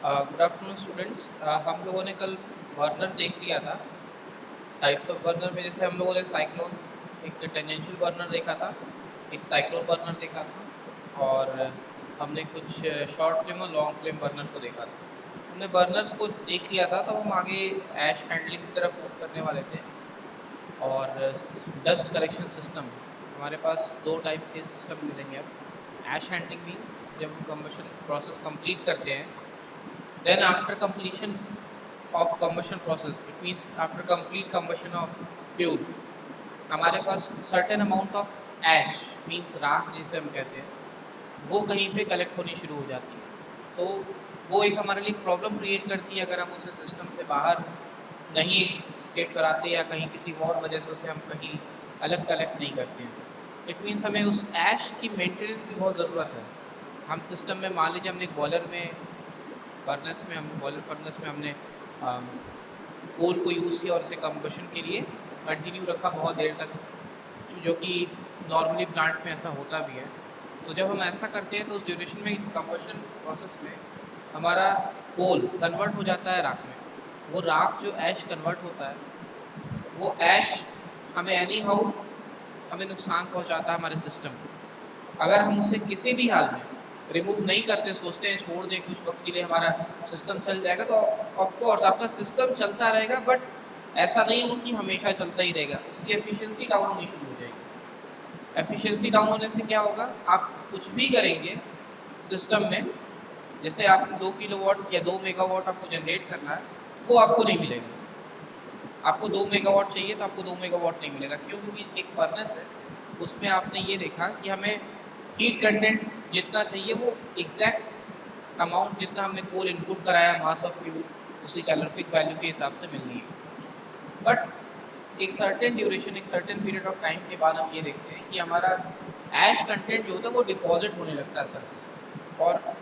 Good afternoon students. हम लोगों ने कल बर्नर देख लिया था। टाइप्स ऑफ बर्नर में जैसे हम लोगों ने साइक्लोन, एक टेंजेंशियल बर्नर देखा था, एक साइक्लोन बर्नर देखा था, और हमने कुछ शॉर्ट फ्लेम और लॉन्ग फ्लेम बर्नर को देखा था। हमने बर्नर्स को देख लिया था, तो हम आगे ऐश हैंडलिंग की तरफ मूव करने वाले थे। और डस्ट कलेक्शन सिस्टम, हमारे पास दो टाइप के सिस्टम मिलेंगे अब। ऐश हैंडलिंग मीन्स जब हम कम्बशन प्रोसेस कंप्लीट करते हैं, then after completion of combustion process, it means after complete combustion of fuel, हमारे पास certain amount of ash means राख जिसे हम कहते हैं, वो कहीं पे कलेक्ट होनी शुरू हो जाती है। तो वो एक हमारे लिए प्रॉब्लम क्रिएट करती है अगर हम उसे सिस्टम से बाहर नहीं स्केप कराते या कहीं किसी और वजह से उसे हम कहीं अलग कलेक्ट नहीं करते हैं। इट मीन्स हमें उस ऐश की मेंटेनेंस की बहुत ज़रूरत है। हम सिस्टम में मान लीजिए हमने एक बॉयलर में फर्नेस में हम बॉयलर फर्नेस में हमने कोल को यूज़ किया और इसे कंबशन के लिए कंटिन्यू रखा बहुत देर तक, जो कि नॉर्मली प्लांट में ऐसा होता भी है। तो जब हम ऐसा करते हैं तो उस ड्यूरेशन में कंबशन प्रोसेस में हमारा कोल कन्वर्ट हो जाता है राख में। वो राख जो ऐश कन्वर्ट होता है, वो ऐश हमें एनी हाउ हमें नुकसान पहुंचाता है हमारे सिस्टम को। अगर हम उसे किसी भी हाल में रिमूव नहीं करते, सोचते हैं छोड़ दें कुछ वक्त के लिए हमारा सिस्टम चल जाएगा, तो ऑफ कोर्स आपका सिस्टम चलता रहेगा, बट ऐसा नहीं हो कि हमेशा चलता ही रहेगा। उसकी एफिशिएंसी डाउन होनी शुरू हो जाएगी। एफिशिएंसी डाउन होने से क्या होगा, आप कुछ भी करेंगे सिस्टम में, जैसे आप 2 किलोवाट या 2 मेगावाट आपको जनरेट करना है, वो आपको नहीं मिलेगा। आपको 2 मेगावाट चाहिए तो आपको 2 मेगावाट नहीं मिलेगा। क्यों? क्योंकि एक फर्नेस है, उसमें आपने ये देखा कि हमें हीट कंटेंट जितना चाहिए वो एग्जैक्ट अमाउंट जितना हमने कोल इनपुट कराया मास ऑफ फ्यूल, उसकी कैलोरीफिक वैल्यू के हिसाब से मिलनी है। बट एक सर्टेन ड्यूरेशन, एक सर्टेन पीरियड ऑफ टाइम के बाद हम ये देखते हैं कि हमारा ऐश कंटेंट जो होता है वो डिपॉजिट होने लगता है सरफेस पर, और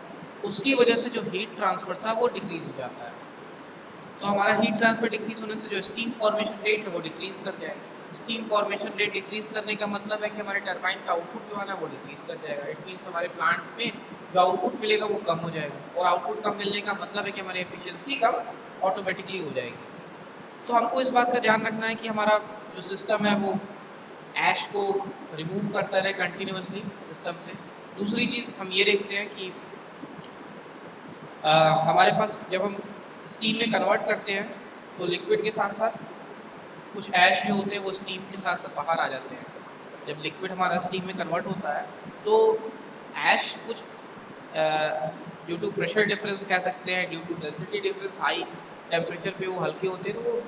उसकी वजह से जो हीट ट्रांसफर था वो डिक्रीज हो जाता है। तो हमारा हीट ट्रांसफर डिक्रीज होने से जो स्टीम फॉर्मेशन रेट है वो डिक्रीज कर जाएगा। स्टीम फॉर्मेशन रेट डिक्रीज करने का मतलब है कि हमारे टरबाइन का आउटपुट जो है ना वो डिक्रीज कर जाएगा। इट मीन्स हमारे प्लांट में जो आउटपुट मिलेगा वो कम हो जाएगा, और आउटपुट कम मिलने का मतलब है कि हमारी एफिशिएंसी कम ऑटोमेटिकली हो जाएगी। तो हमको इस बात का ध्यान रखना है कि हमारा जो सिस्टम है वो ऐश को रिमूव करता रहे कंटिन्यूसली सिस्टम से। दूसरी चीज़ हम ये देखते हैं कि हमारे पास जब हम स्टीम में कन्वर्ट करते हैं तो लिक्विड के साथ साथ कुछ ऐश जो होते हैं वो स्टीम के साथ साथ बाहर आ जाते हैं। जब लिक्विड हमारा स्टीम में कन्वर्ट होता है तो ऐश कुछ ड्यू टू प्रेशर डिफरेंस कह सकते हैं, due to density difference, high temperature पे वो हल्के होते हैं, तो वो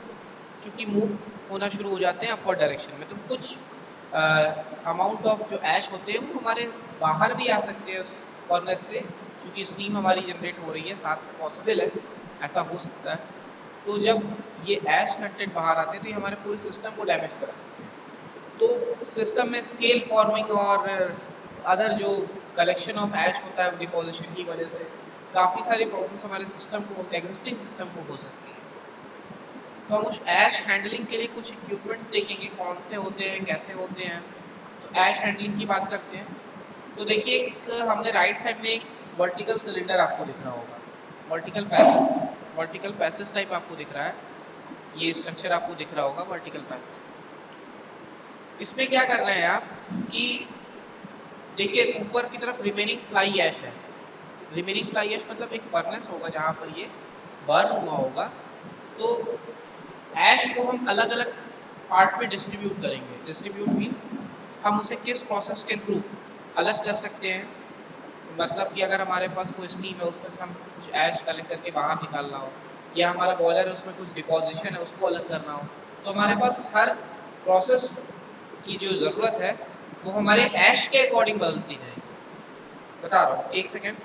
चूँकि मूव होना शुरू हो जाते हैं अपवर्ड डायरेक्शन में, तो कुछ अमाउंट ऑफ जो ऐश होते हैं वो हमारे बाहर भी आ सकते हैं उस फर्नेस से। चूँकि स्टीम हमारी जनरेट हो रही है, साथ में पॉसिबल है, ऐसा हो सकता है। तो जब ये ऐश कंटेंट बाहर आते हैं तो ये हमारे पूरे सिस्टम को डैमेज कर सकते हैं। तो सिस्टम में स्केल फॉर्मिंग और अदर जो कलेक्शन ऑफ ऐश होता है डिपोजिशन की वजह से काफ़ी सारी प्रॉब्लम्स हमारे सिस्टम को, एग्जिस्टिंग सिस्टम को हो सकती है। तो हम उस ऐश हैंडलिंग के लिए कुछ इक्विपमेंट्स देखेंगे, कौन से होते हैं, कैसे होते हैं। तो ऐश हैंडलिंग की बात करते हैं। तो देखिए, एक हमने राइट साइड में एक वर्टिकल सिलेंडर आपको दिख रहा होगा, वर्टिकल पैसेज टाइप आपको दिख रहा है। ये स्ट्रक्चर आपको दिख रहा होगा, वर्टिकल पैसेज। इसमें क्या कर रहे हैं आप कि देखिए ऊपर की तरफ रिमेनिंग फ्लाई ऐश है। रिमेनिंग फ्लाई ऐश मतलब एक फर्नेस होगा जहाँ पर ये बर्न हुआ होगा। तो ऐश को हम अलग अलग पार्ट में डिस्ट्रीब्यूट करेंगे। डिस्ट्रीब्यूट मीन्स हम उसे किस प्रोसेस के थ्रू अलग कर सकते हैं। मतलब कि अगर हमारे पास कोई स्टीम है उसमें से हम कुछ ऐश कलेक्ट करके बाहर निकालना हो, या हमारा बॉयलर है उसमें कुछ डिपोजिशन है उसको अलग करना हो, तो हमारे पास हर प्रोसेस की जो ज़रूरत है वो हमारे ऐश के अकॉर्डिंग बदलती जाएगी। बता रहा हूँ, एक सेकेंड।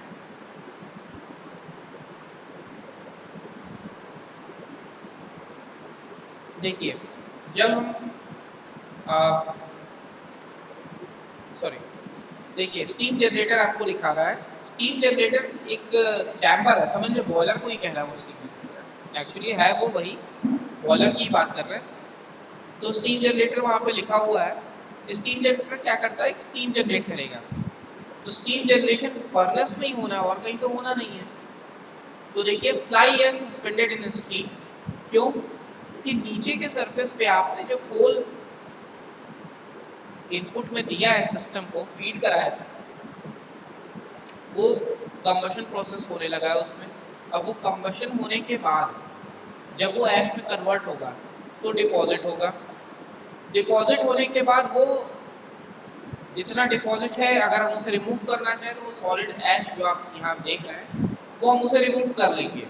देखिए, जब हम सॉरी, देखिए स्टीम जनरेटर आपको दिखा रहा है। स्टीम जनरेटर एक चैम्बर है, समझ लो बॉयलर को ही कह रहा है वो स्टीम जनरेटर, एक्चुअली है वो वही बॉयलर की बात कर रहे हैं। तो स्टीम जनरेटर वहाँ पे लिखा हुआ है। स्टीम जनरेटर क्या करता है, एक स्टीम जनरेट करेगा। तो स्टीम जनरेशन फर्नेस में ही होना है और कहीं तो होना नहीं है। तो देखिए fly air suspended in steam, क्यों? कि नीचे के सरफेस पे आपने जो कोल इनपुट में दिया है, सिस्टम को फीड कराया था, वो कंबशन प्रोसेस होने लगा है उसमें। अब वो कंबशन होने के बाद जब वो ऐश में कन्वर्ट होगा तो डिपॉजिट होगा। डिपॉजिट होने के बाद वो जितना डिपॉजिट है, अगर हम उसे रिमूव करना चाहें तो वो सॉलिड ऐश जो आप यहाँ देख रहे हैं वो हम उसे रिमूव कर लेंगे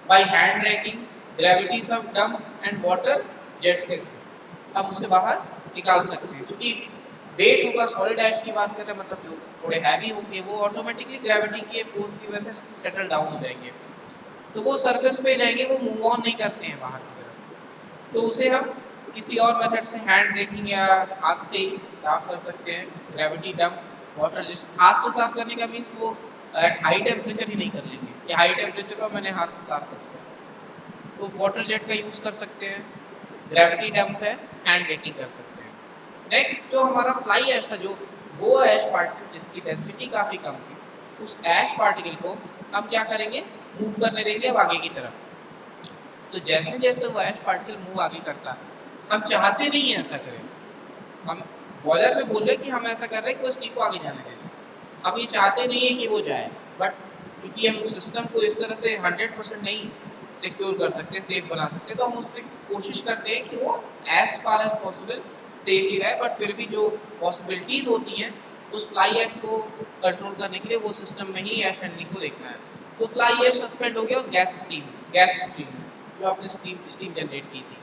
बाय हैंड रैकिंग, ग्रेविटी सब डंप एंड वाटर जेट्स के थ्रू हम उसे बाहर निकाल सकते हैं। क्योंकि वेट होगा, सॉलिड ऐश की बात करते हैं, मतलब जो थोड़े हैवी होंगे वो ऑटोमेटिकली ग्रेविटी की फोर्स की वजह से सेटल डाउन हो जाएंगे, तो वो सरफेस पे जाएंगे, वो मूव ऑन नहीं करते हैं बाहर की तरफ। तो उसे हम किसी और मेथड से हैंड ब्रेकिंग या हाथ से ही साफ कर सकते हैं। ग्रेविटी डंप, वाटर जेट, हाथ से साफ करने का मीन्स वो हाई टेम्परेचर ही नहीं कर लेंगे, कि हाई टेम्परेचर पर मैंने हाथ से साफ कर दिया। तो वाटर जेट का यूज़ कर सकते हैं, ग्रेविटी डंप है, हैंड ब्रेकिंग कर सकते हैं। नेक्स्ट जो हमारा फ्लाई ऐश था, जो वो ऐश पार्टिकल जिसकी डेंसिटी काफ़ी कम थी, उस ऐश पार्टिकल को हम क्या करेंगे, मूव करने देंगे अब आगे की तरफ। तो जैसे जैसे वो ऐश पार्टिकल मूव आगे करता है, हम चाहते नहीं है ऐसा करें, हम बॉयलर में बोल रहे कि हम ऐसा कर रहे हैं कि उस स्टीम को आगे जाने दें, हम ये चाहते नहीं है कि वो जाए, बट चूंकि हम सिस्टम को इस तरह से 100% नहीं सिक्योर कर सकते, सेफ बना सकते, तो हम उस पर कोशिश करते हैं कि वो as far as possible safe ही रहे, बट फिर भी जो पॉसिबिलिटीज़ होती हैं उस फ्लाई ऐश को कंट्रोल करने के लिए वो सिस्टम में ही ऐश हैंडलिंग को देखना है। तो फ्लाई ऐश सस्पेंड हो गया उस गैस स्ट्रीम जो आपने स्टीम जनरेट की थी,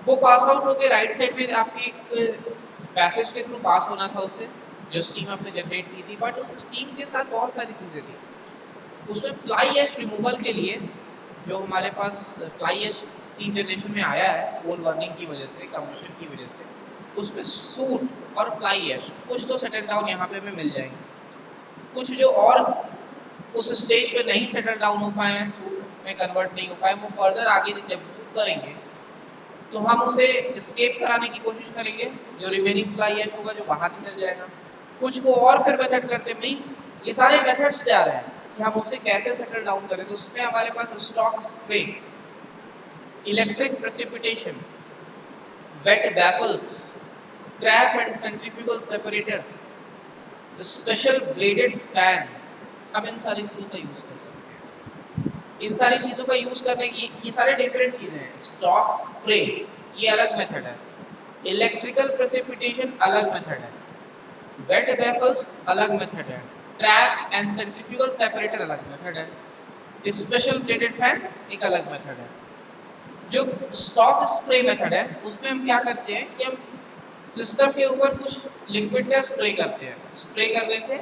वो पास आउट होकर राइट साइड में आपकी एक पैसेज के थ्रू पास होना था उसे, जो स्टीम आपने जनरेट की थी, बट उस स्टीम के साथ बहुत सारी चीज़ें थी। उसमें फ्लाई ऐश रिमूवल के लिए जो हमारे पास फ्लाई ऐश स्टीम जनरेशन में आया है कोल बर्निंग की वजह से, कंबशन की वजह से, उसमें सूट और फ्लाई ऐश कुछ तो सेटल डाउन यहाँ पे हमें मिल जाएंगे, कुछ जो और उस स्टेज पे नहीं सेटल डाउन हो पाए हैं, सूट में कन्वर्ट नहीं हो पाए, वो फर्दर आगे जब मूव करेंगे तो हम उसे स्केप कराने की कोशिश करेंगे, जो रिमेनिंग फ्लाई ऐश होगा जो बाहर निकल जाएगा। कुछ को और फिर मेथड करते मीन्स ये सारे मेथड्स जा रहे हैं कि हम उसे कैसे सेटल डाउन करें। तो उसमें हमारे पास stock spray, electric precipitation, wet baffles, trap and centrifugal separators, special bladed fan, हम इन सारी चीज़ों का यूज़ कर सकते हैं। इन सारी चीज़ों का यूज़ करने की ये सारे डिफरेंट चीज़ें हैं। स्टॉक स्प्रे ये अलग मेथड है, इलेक्ट्रिकल प्रेसिपिटेशन अलग मेथड है, वेट वेफल्स अलग मेथड है, ट्रैप एंड सेंट्रीफ्यूगल सेपरेटर अलग मेथड है, स्पेशल ब्लेडेड फैन एक अलग मेथड है। जो स्टॉक स्प्रे मेथड है उसमें हम क्या करते हैं कि हम सिस्टम के ऊपर कुछ लिक्विड का स्प्रे करते हैं, स्प्रे करने से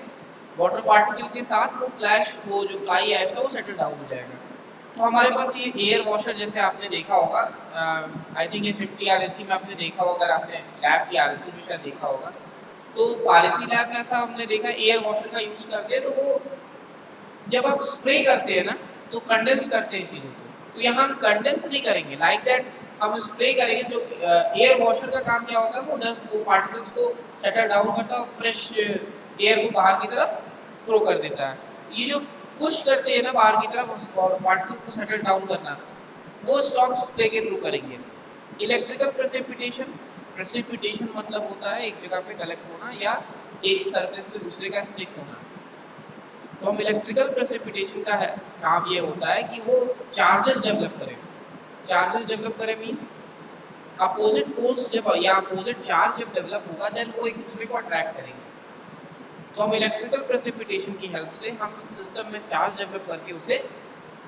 वाटर पार्टिकल के साथ वो जो फ्लाई ऐश है वो सेटल डाउन हो जाएगा। तो हमारे पास ये एयर वॉशर जैसे आपने देखा होगा, आई थिंक ये 50 आरएसी में आपने देखा होगा, अगर आपने लैब की आरएसी में शायद देखा होगा, तो आरएसी लैब में ऐसा हमने देखा एयर वॉशर का यूज़ करते हैं। तो वो जब आप स्प्रे करते हैं ना तो कंडेंस करते हैं चीज़ों को, तो यहाँ हम कंडेंस नहीं करेंगे लाइक दैट, हम स्प्रे करेंगे। जो एयर वॉशर का काम क्या होता है, वो डस्ट वो पार्टिकल्स को सेटल डाउन करता है और फ्रेश एयर को बाहर की तरफ थ्रो कर देता है। ये जो पुश करते हैं ना बाहर की तरफ पार्टिकल्स को सेटल डाउन करना, वो स्टॉक स्प्रे के थ्रू करेंगे। इलेक्ट्रिकल प्रेसिपिटेशन, प्रेसिपिटेशन मतलब होता है एक जगह पे कलेक्ट होना या एक सरफेस पे दूसरे का स्टिक होना। तो हम इलेक्ट्रिकल प्रेसिपिटेशन का है काम ये होता है कि वो चार्जेस डेवलप करें। चार्जेस डेवलप करें मीन्स अपोजिट पोल्स जब या अपोजिट चार्ज जब डेवलप होगा देन वो एक दूसरे को अट्रैक्ट करेंगे। तो हम इलेक्ट्रिकल प्रेसिपिटेशन की हेल्प से हम सिस्टम में चार्ज डेवलप करके उसे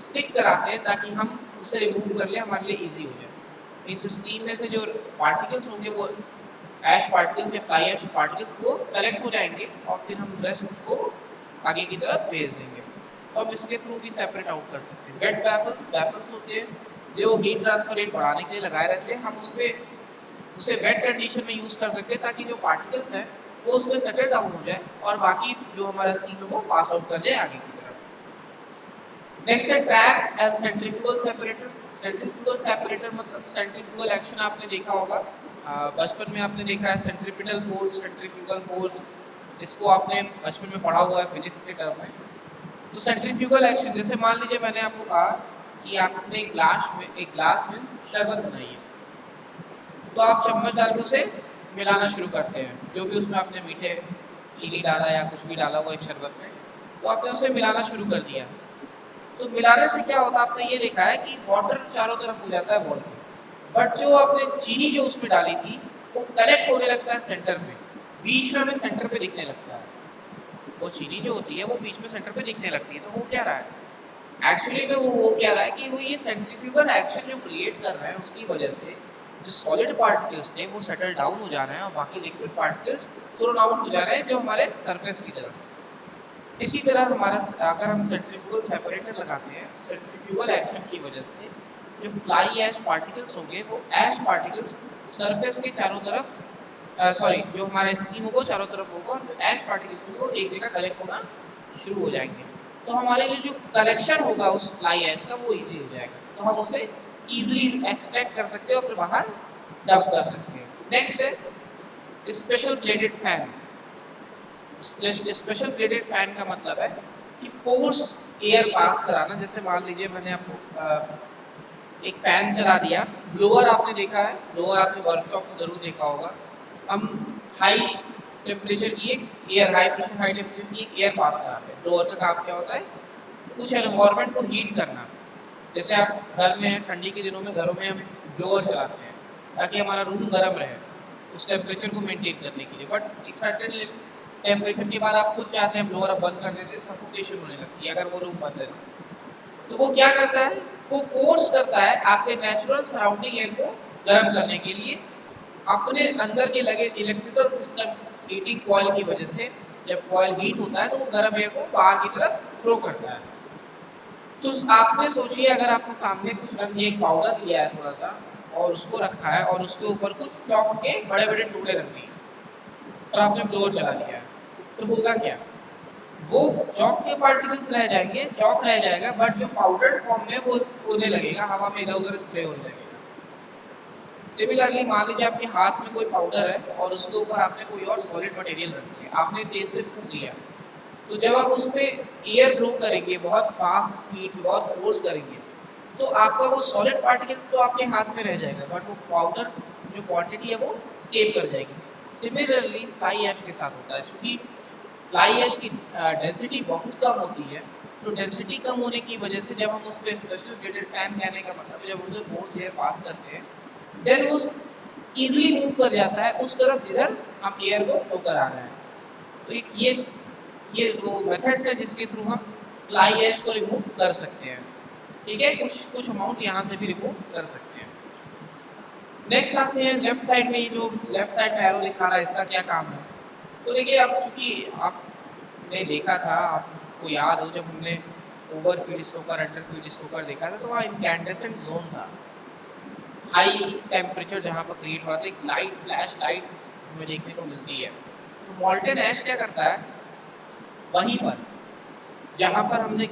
स्टिक कराते हैं ताकि हम उसे रिमूव कर लें, हमारे लिए ईजी हो जाए। मीन्स स्टीम में से जो पार्टिकल्स होंगे वो ऐश पार्टिकल्स या फ्लाई ऐश पार्टिकल्स को कलेक्ट हो जाएंगे और फिर हम रेस्ट को आगे की तरफ भेज देंगे और हम इसके थ्रू भी सेपरेट आउट कर सकते हैं। वेट बैफल्स होते हैं जो हीट ट्रांसफर रेट बढ़ाने के लिए लगाए रहते हैं, हम उसे वेट कंडीशन में यूज़ कर सकते हैं ताकि जो पार्टिकल्स हैं वो उसमें सेटल डाउन हो जाए और बाकी जो हमारा स्टीम है वो पास आउट कर जाए आगे की तरफ। नेक्स्ट है trap and centrifugal separator. Centrifugal separator मतलब सेंट्रीफ्यूगल एक्शन आपने देखा होगा, बचपन में आपने देखा है सेंट्रीपिटल फोर्स, सेंट्रीफ्यूगल फोर्स, इसको आपने बचपन में पढ़ा हुआ है फिजिक्स के टर्म में। तो सेंट्रीफ्यूगल एक्शन, जैसे मान लीजिए मैंने आपको कहा कि आपने एक ग्लास में शरबत बनाई है, तो आप चम्मच डाल के उसे मिलाना शुरू करते हैं, जो भी उसमें आपने मीठे चीनी डाला या कुछ भी डाला हुआ एक शरबत में, तो आपने उसे मिलाना शुरू कर दिया। तो मिलाने से क्या होता है, आपने ये देखा है कि वाटर चारों तरफ हो जाता है बॉल, बट जो आपने चीनी जो उसमें डाली थी वो कलेक्ट होने लगता है सेंटर में, बीच में हमें सेंटर पे दिखने लगता है। वो चीनी जो होती है वो बीच में सेंटर पे दिखने लगती है। तो वो क्या रहा है एक्चुअली में, वो हो क्या रहा है कि वो ये सेंट्रीफ्यूगल एक्शन जो क्रिएट कर रहा है उसकी वजह से जो सॉलिड पार्टिकल्स थे वो सेटल डाउन हो जा रहे हैं और बाकी लिक्विड पार्टिकल्स थ्रोन आउट हो जा रहे हैं जो हमारे सरफेस की तरफ। इसी तरह हमारा अगर हम सेंट्रीफ्यूगल सेपरेटर लगाते हैं, सेंट्रीफ्यूगल एक्शन की वजह से जो फ्लाई ऐश पार्टिकल्स होंगे वो ऐश पार्टिकल्स सरफेस के चारों तरफ, सॉरी, जो हमारा स्कीम होगा चारों तरफ होगा और जो ऐश पार्टिकल्स होंगे वो एक जगह कलेक्ट होना शुरू हो जाएंगे। तो हमारे लिए जो कलेक्शन होगा उस फ्लाई ऐश का वो इजी हो जाएगा, तो हम उसे इजीली एक्सट्रैक्ट कर सकते हैं और फिर बाहर डंप कर सकते हैं। नेक्स्ट है special bladed fan. Special bladed fan का मतलब है कि फोर्स एयर पास कराना। जैसे मान लीजिए मैंने आपको एक फैन चला दिया, ब्लोअर आपने देखा है, ब्लोअर आपने वर्कशॉप में जरूर देखा होगा। हम हाई टेम्परेचर की एक air, high pressure high temperature की एक एयर पास कराते हैं। ब्लोअर का काम क्या होता है, कुछ एनवायरनमेंट को हीट करना। जैसे आप घर में ठंडी के दिनों में घरों में हम ब्लोअर चलाते हैं ताकि हमारा रूम गर्म रहे उस टेम्परेचर को मेंटेन करने के लिए, बट एक सर्टेन टेम्परेचर के बाद आप खुद चाहते हैं ब्लोअर बंद कर देते हैं, सफोकेशन होने लगती है अगर वो रूम बंद है। तो वो क्या करता है, वो फोर्स करता है आपके नेचुरल सराउंडिंग एयर को गर्म करने के लिए। अपने अंदर के लगे इलेक्ट्रिकल सिस्टम हीटिंग कॉइल की वजह से जब कॉइल हीट होता है तो वो गर्म एयर को बाहर की तरफ थ्रो करता है। तो आपने सोचिए अगर आपके सामने कुछ रंग एक पाउडर लिया है थोड़ा सा और उसको रखा है और उसके ऊपर कुछ चौक के बड़े बड़े टुकड़े रख दिए और आपने ब्लोअर चला दिया है, तो होगा क्या, वो चौक के पार्टिकल्स रह जाएंगे, चौक रह जाएगा, बट जो पाउडर फॉर्म में वो उड़ने लगेगा, हवा में इधर उधर स्प्रे होने लगेगा। सिमिलरली मान लीजिए आपके हाथ में कोई पाउडर है और उसके ऊपर आपने कोई और सॉलिड मटेरियल रख दिया, आपने तेज से फूंक दिया, तो जब आप उस पर एयर ब्लो करेंगे, बहुत फास्ट स्पीड बहुत फोर्स करेंगे, तो आपका वो सॉलिड पार्टिकल्स तो आपके हाथ में रह जाएगा, बट वो पाउडर जो क्वांटिटी है वो स्केप कर जाएगी। सिमिलरली फ्लाई ऐश के साथ होता है, क्योंकि फ्लाई ऐश की डेंसिटी बहुत कम होती है। तो डेंसिटी कम होने की वजह से जब हम उस पर स्पेशल ब्लेडेड फैन कहने का मतलब जब उसे फोर्स एयर पास करते हैं, देन वो इजीली मूव कर जाता है उस तरफ जिधर हम एयर को फ्लो करा रहे हैं। तो ये वो मेथड्स है जिसके थ्रू हम फ्लाई ऐश को रिमूव कर सकते हैं। ठीक है, कुछ कुछ अमाउंट यहाँ से भी रिमूव कर सकते हैं। नेक्स्ट आते हैं लेफ्ट साइड में, ये जो लेफ्ट साइड में एरो दिखा रहा है इसका क्या काम है। तो देखिए, अब चूंकि आपने देखा था, आपको याद हो जब हमने ओवर फीड स्ट्रोकर अंडर फीड स्ट्रोकर देखा था, तो वहाँ इनकैंडेसेंट जोन था, हाई टेम्परेचर जहाँ पर क्रिएट हुआ था, एक लाइट फ्लैश लाइट हमें देखने को मिलती है। तो मॉल्टन ऐश क्या करता है, वहीं पर जहाँ पर हमने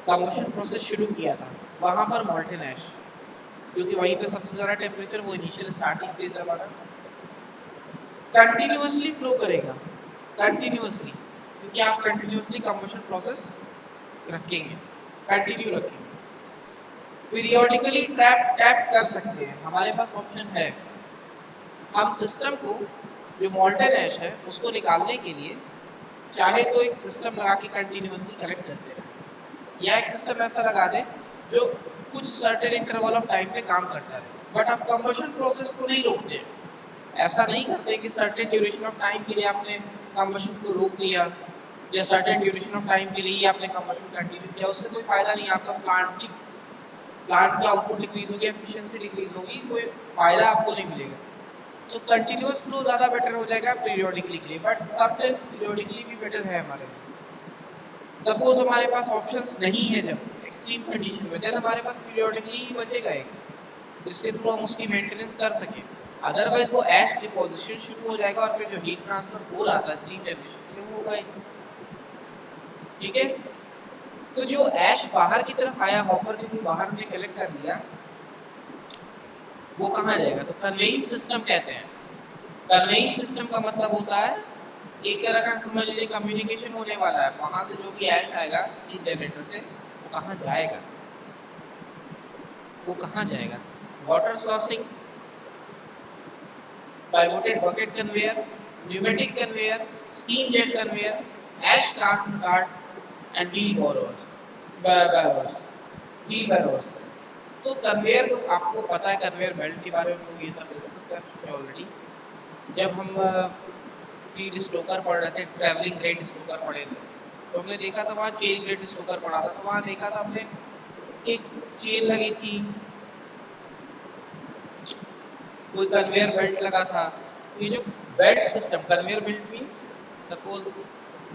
कंबशन प्रोसेस शुरू किया था वहाँ पर मॉल्टन ऐश, क्योंकि वहीं पे सबसे ज़्यादा टेम्परेचर वो इनिशियल स्टार्टिंग फेज हमारा कंटिन्यूअसली फ्लो करेगा, कंटिन्यूअसली, क्योंकि आप कंटिन्यूअसली कंबशन प्रोसेस रखेंगे, कंटिन्यू रखेंगे। पीरियोडिकली टैप टैप कर सकते हैं, हमारे पास ऑप्शन है। हम सिस्टम को जो मॉल्टन ऐश है उसको निकालने के लिए चाहे तो एक सिस्टम लगा के कंटिन्यूअसली कलेक्ट करते हैं, या एक सिस्टम ऐसा लगा दें जो कुछ सर्टेन इंटरवल ऑफ टाइम पे काम करता है, बट आप कंबशन प्रोसेस को नहीं रोकते। ऐसा नहीं करते कि सर्टेन ड्यूरेशन ऑफ टाइम के लिए आपने कंबशन को रोक दिया या सर्टेन ड्यूरेशन ऑफ टाइम के लिए ही आपने कंबशन कंटिन्यू किया, उससे कोई फायदा नहीं। आपका प्लांट की आउटपुट डिक्रीज होगी, एफिशिएंसी डिक्रीज होगी, कोई फायदा आपको नहीं मिलेगा। तो कंटिन्यूअस फ्लो ज़्यादा बेटर हो जाएगा पीरियोडिकली के लिए, बट समटाइम्स पीरियोडिकली भी बेटर है हमारे लिए। सपोज हमारे पास ऑप्शंस नहीं है, जब एक्सट्रीम कंडीशन में, देन हमारे पास पीरियोडिकली ही बचेगा एक, जिसके थ्रू हम उसकी मेंटेनेंस कर सकें। अदरवाइज वो ऐश डिपोजिशन शुरू हो जाएगा और फिर जो हीट ट्रांसफर हो रहा था स्टीम जनरेशन के लिए वो होगा ही। ठीक है, तो जो ऐश बाहर की तरफ आया, हॉपर के थ्रू बाहर में कलेक्ट कर लिया, वो कहाँ जाएगा, तो कन्वेइंग सिस्टम कहते हैं। कन्वेइंग सिस्टम का मतलब होता है एक तरह का समझ लीजिए कम्युनिकेशन होने वाला है, वहां से जो भी ऐश आएगा स्टीम जनरेटर से वो कहाँ जाएगा, वो कहाँ जाएगा? Water sloshing, pivoted bucket conveyor, pneumatic conveyor, steam jet conveyor, ash casting cart and wheel borrows, barrows, wheel barrows। तो कन्वेयर तो आपको पता है, कन्वेयर बेल्ट के बारे में हम ये सब डिस्कस कर चुके हैं ऑलरेडी। जब हम फीड स्ट्रोकर पढ़ रहे थे, ट्रैवलिंग ग्रेड स्ट्रोकर पढ़े थे, तो हमने देखा था वहाँ चेन ग्रेड स्ट्रोकर पढ़ा था, तो वहाँ देखा था हमने एक चेन लगी थी, कोई कन्वेयर बेल्ट लगा था। ये जो belt system, conveyor belt means suppose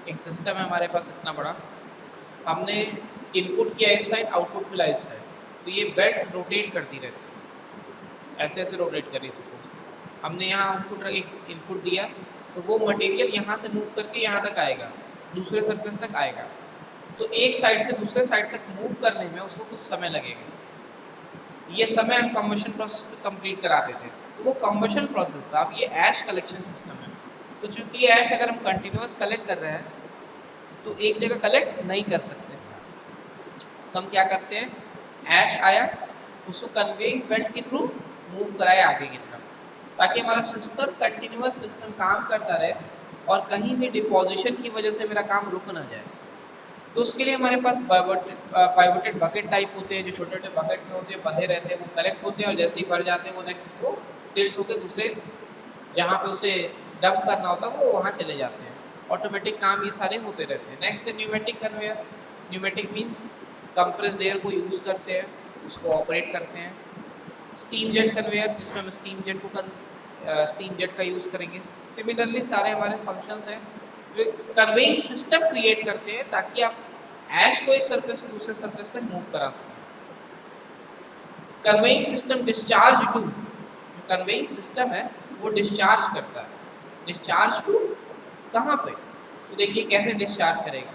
एक सिस्टम है हमारे पास इतना बड़ा, हमने इनपुट किया इस साइड, आउटपुट मिला इस साइड, तो ये बेल्ट रोटेट करती रहती है, ऐसे ऐसे रोटेट कर रही सपोज। हमने यहाँ आउटपुट इनपुट दिया, तो वो मटेरियल यहाँ से मूव करके यहाँ तक आएगा, दूसरे सरफेस तक आएगा। तो एक साइड से दूसरे साइड तक मूव करने में उसको कुछ समय लगेगा। ये समय हम कंबशन प्रोसेस में कंप्लीट कराते थे, तो वो कंबशन प्रोसेस था। अब ये ऐश कलेक्शन सिस्टम है, तो चूंकि ऐश अगर हम कंटिन्यूअस कलेक्ट कर रहे हैं तो एक जगह कलेक्ट नहीं कर सकते, तो हम क्या करते हैं, ऐश आया उसको कन्वेइंग बेल्ट के थ्रू मूव कराया आगे की तरफ, ताकि हमारा सिस्टम कंटिन्यूअस सिस्टम काम करता रहे और कहीं भी डिपोजिशन की वजह से मेरा काम रुक ना जाए। तो उसके लिए हमारे पास पाइवोटेड बकेट टाइप होते हैं, जो छोटे छोटे बकेट में होते हैं, बंधे रहते हैं, वो कलेक्ट होते हैं और जैसे ही भर जाते हैं वो नेक्स्ट को टिल्ट होकर दूसरे जहाँ पे उसे डंप करना होता है वो वहाँ चले जाते हैं। ऑटोमेटिक काम ये सारे होते रहते हैं। नेक्स्ट है pneumatic conveyor. Pneumatic means compressed air को यूज़ करते हैं, उसको ऑपरेट करते हैं। स्टीम जेट कन्वेयर, जिसमें हम स्टीम जेट का यूज़ करेंगे। सिमिलरली सारे हमारे फंक्शंस हैं जो कन्वेइंग सिस्टम क्रिएट करते हैं ताकि आप ऐश को एक सरफेस से दूसरे सरफेस तक मूव करा सकें। कन्वेइंग सिस्टम डिस्चार्ज टू, जो कन्वेइंग सिस्टम है वो डिस्चार्ज करता है। डिस्चार्ज टू कहाँ पे? तो देखिए कैसे डिस्चार्ज करेगा।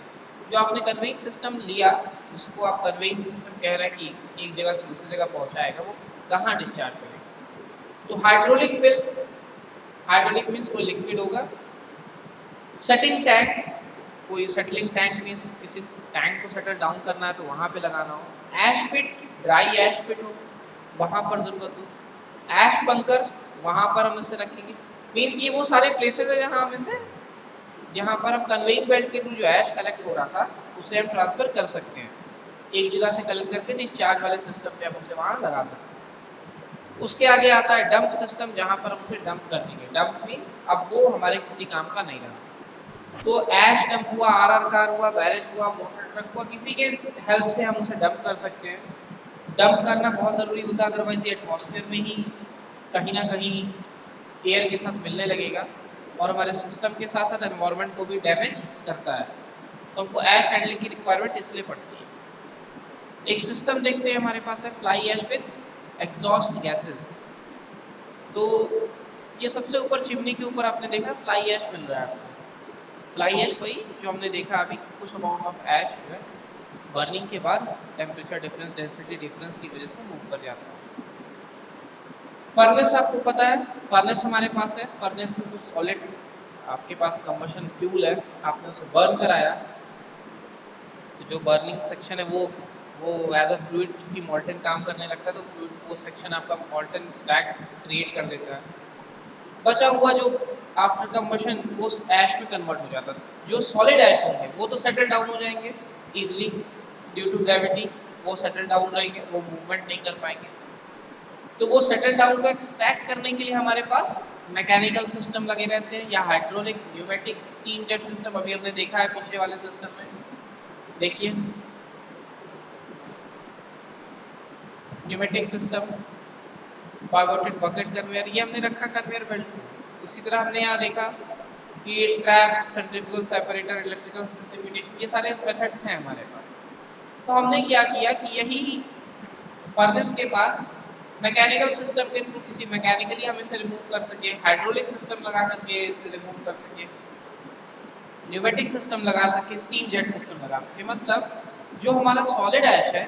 जो आपने कन्वेइंग सिस्टम लिया, जिसको आप कन्वेइंग सिस्टम कह रहे हैं कि एक जगह से दूसरी जगह पहुँचाएगा, वो कहाँ डिस्चार्ज करेगा? तो हाइड्रोलिक फिल्म, हाइड्रोलिक मीन्स कोई लिक्विड होगा। सेटिंग टैंक, कोई सेटलिंग टैंक मीन्स किसी टैंक को सेटल डाउन करना है तो वहाँ पे लगाना हो। ऐश पिट, ड्राई ऐश पिट हो, वहाँ पर ज़रूरत हो। ऐश बंकर्स, वहाँ पर हम इसे रखेंगे। मीन्स ये वो सारे प्लेसेस है जहाँ हम इसे, जहाँ पर हम कन्वेइंग बेल्ट के थ्रू जो ऐश कलेक्ट हो रहा था उसे हम ट्रांसफ़र कर सकते हैं। एक जगह से कलेक्ट करके डिस्चार्ज वाले सिस्टम पे हम उसे वहाँ लगा सकते हैं। उसके आगे आता है डंप सिस्टम, जहाँ पर हम उसे डंप कर देंगे। डंप मीन्स अब वो हमारे किसी काम का नहीं रहा। तो ऐश डंप हुआ, आरआर कार हुआ, बैरेज हुआ, मोटर ट्रक हुआ, किसी के हेल्प से हम उसे डंप कर सकते हैं। डंप करना बहुत ज़रूरी होता है, अदरवाइज ये एटमॉस्फेयर में ही कहीं ना कहीं एयर के साथ मिलने लगेगा और हमारे सिस्टम के साथ साथ एनवायरनमेंट को भी डैमेज करता है। तो हमको ऐश हैंडलिंग की रिक्वायरमेंट इसलिए पड़ती है। एक सिस्टम देखते हैं हमारे पास है fly ash with exhaust gases. तो ये सबसे ऊपर चिमनी के ऊपर आपने देखा फ्लाई ऐश मिल रहा है आपको। फ्लाई ऐश वही जो हमने देखा अभी, कुछ अमाउंट ऑफ ऐश जो है बर्निंग के बाद टेम्परेचर डिफरेंस, डेंसिटी डिफरेंस की वजह से मूव कर जाता है। फर्नेस आपको पता है, फर्नेस हमारे पास है। फर्नेस में कुछ सॉलिड आपके पास कंबशन फ्यूल है, आपने उसे बर्न कराया, तो जो बर्निंग सेक्शन है वो एज अ फ्लूइड चूँकि मॉल्टन काम करने लगता है, तो फ्लूइड वो सेक्शन आपका मॉल्टन स्टैक क्रिएट कर देता है। बचा हुआ जो आफ्टर कंबशन वो ऐश में कन्वर्ट हो जाता है। जो सॉलिड ऐश होंगे वो तो सेटल डाउन हो जाएंगे इजीली ड्यू टू ग्रेविटी, वो सेटल डाउन रहेंगे, वो मूवमेंट नहीं कर पाएंगे। तो वो सेटल डाउन को एक्सट्रैक्ट करने के लिए हमारे पास मैकेनिकल सिस्टम लगे रहते हैं, या hydraulic, pneumatic, steam jet system अभी हमने देखा है पीछे वाले सिस्टम में। देखिए pneumatic system, pivoted bucket conveyor, ये हमने रखा कन्वेयर बेल्ट। इसी तरह हमने यहाँ देखा कि trap, centrifugal separator, electrical precipitation, ये सारे मेथड्स हैं हमारे पास। तो हमने क्या किया कि यही फर्नेस के पास मैकेनिकल सिस्टम के थ्रू किसी मैकेनिकली हम इसे रिमूव कर सके, हाइड्रोलिक सिस्टम लगा करके इसे रिमूव कर सके, न्यूमेटिक सिस्टम लगा सके, स्टीम जेट सिस्टम लगा सके। मतलब जो हमारा सॉलिड ऐश है